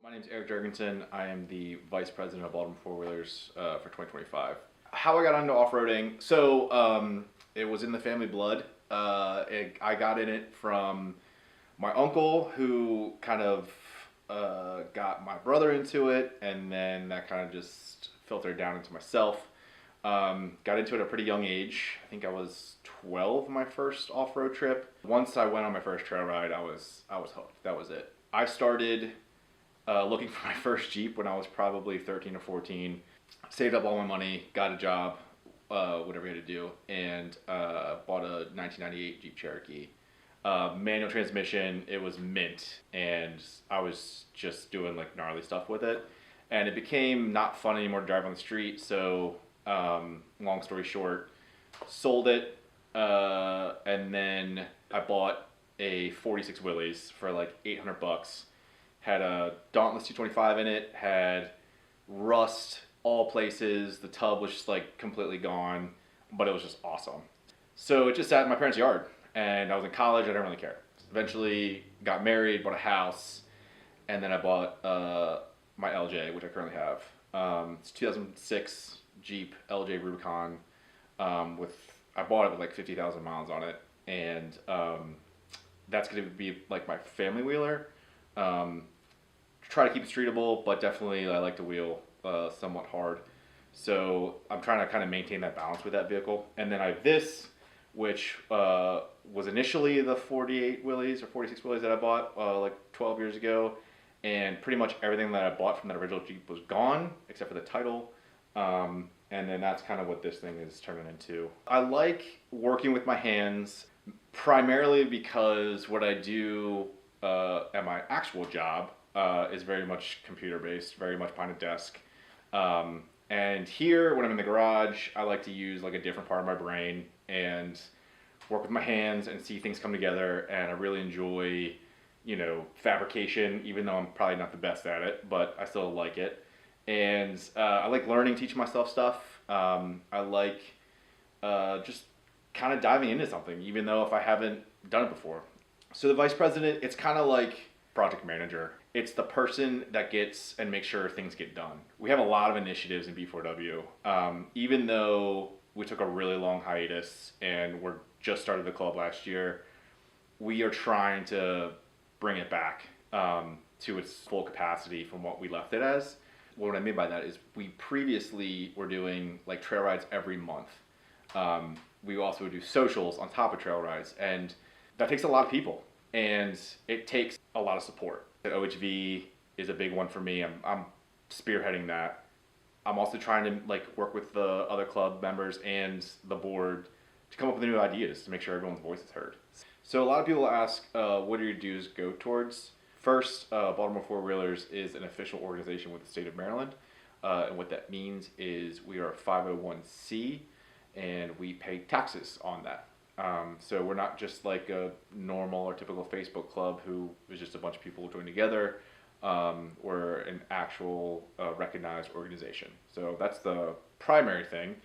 My name is Eric Jurgensen. I am the Vice President of Baltimore Four Wheelers for 2025. How I got into off-roading, it was in the family blood. I got in it from my uncle, who kind of got my brother into it, and then that kind of just filtered down into myself. Got into it at a pretty young age. I think I was 12 my first off-road trip. Once I went on my first trail ride, I was hooked. That was it. I started looking for my first Jeep when I was probably 13 or 14. Saved up all my money, got a job, whatever you had to do, and bought a 1998 Jeep Cherokee. Manual transmission, it was mint, and I was just doing like gnarly stuff with it. And it became not fun anymore to drive on the street, so long story short, sold it, and then I bought a 46 Willys for like $800. Had a Dauntless 225 in it, had rust all places, the tub was just like completely gone, but it was just awesome. So it just sat in my parents' yard, and I was in college, I didn't really care. Eventually got married, bought a house, and then I bought my LJ, which I currently have. It's 2006 Jeep LJ Rubicon. I bought it with like 50,000 miles on it, and that's going to be like my family wheeler. Try to keep it streetable, but definitely I like to wheel somewhat hard. So I'm trying to kind of maintain that balance with that vehicle. And then I have this, which was initially the 48 Willys or 46 Willys that I bought like 12 years ago. And pretty much everything that I bought from that original Jeep was gone, except for the title. And then that's kind of what this thing is turning into. I like working with my hands, primarily because what I do at my actual job is very much computer based, very much behind a desk. And here, when I'm in the garage, I like to use like a different part of my brain and work with my hands and see things come together. And I really enjoy, fabrication, even though I'm probably not the best at it, but I still like it. And I like learning, teaching myself stuff. I like just kind of diving into something, even though if I haven't done it before. So the vice president, it's kind of like project manager. It's the person that gets and makes sure things get done. We have a lot of initiatives in B4W. Even though we took a really long hiatus and we're just started the club last year, we are trying to bring it back to its full capacity from what we left it as. What I mean by that is we previously were doing like trail rides every month. We also would do socials on top of trail rides, and that takes a lot of people, and it takes a lot of support. OHV is a big one for me. I'm spearheading that. I'm also trying to like work with the other club members and the board to come up with new ideas to make sure everyone's voice is heard. So a lot of people ask, what do your dues go towards? First, Baltimore Four Wheelers is an official organization with the state of Maryland, and what that means is we are a 501c, and we pay taxes on that. So we're not just like a normal or typical Facebook club who is just a bunch of people joined together. We're an actual recognized organization. So that's the primary thing.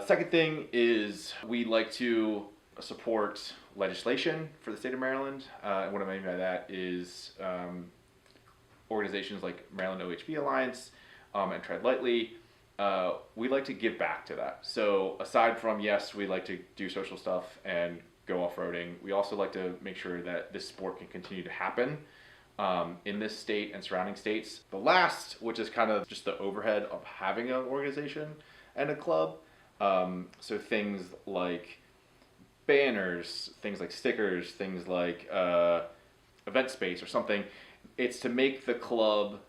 Second thing is we like to support legislation for the state of Maryland. And what I mean by that is organizations like Maryland OHV Alliance and Tread Lightly. We like to give back to that. So aside from, yes, we like to do social stuff and go off-roading, we also like to make sure that this sport can continue to happen in this state and surrounding states. The last, which is kind of just the overhead of having an organization and a club. So things like banners, things like stickers, things like event space or something. It's to make the club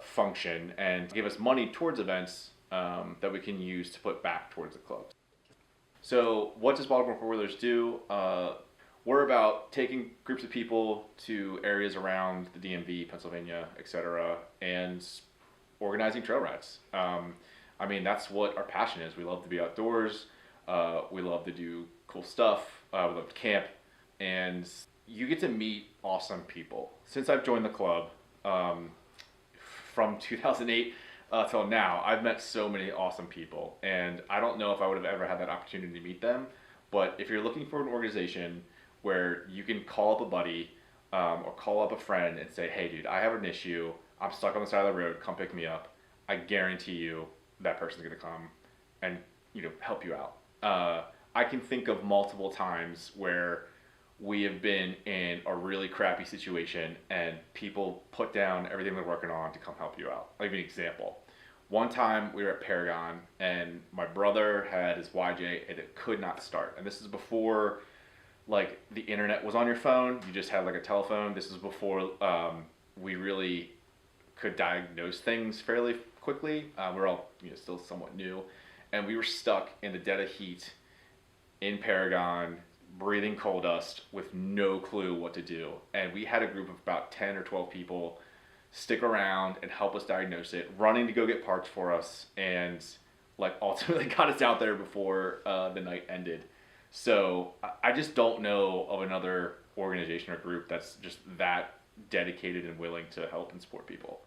function and give us money towards events that we can use to put back towards the club. So what does Baltimore Four Wheelers do? We're about taking groups of people to areas around the DMV, Pennsylvania, etc., and organizing trail rides. That's what our passion is. We love to be outdoors. We love to do cool stuff. We love to camp, and you get to meet awesome people. Since I've joined the club, from 2008 till now, I've met so many awesome people, and I don't know if I would have ever had that opportunity to meet them, but if you're looking for an organization where you can call up a buddy or call up a friend and say, hey, dude, I have an issue. I'm stuck on the side of the road. Come pick me up. I guarantee you that person's going to come and, help you out. I can think of multiple times where we have been in a really crappy situation and people put down everything they're working on to come help you out. I'll give you an example. One time we were at Paragon and my brother had his YJ and it could not start. And this is before like the internet was on your phone. You just had like a telephone. This is before we really could diagnose things fairly quickly. We're all still somewhat new, and we were stuck in the dead of heat in Paragon, breathing coal dust with no clue what to do. And we had a group of about 10 or 12 people stick around and help us diagnose it, running to go get parts for us, and like ultimately got us out there before the night ended. So I just don't know of another organization or group that's just that dedicated and willing to help and support people.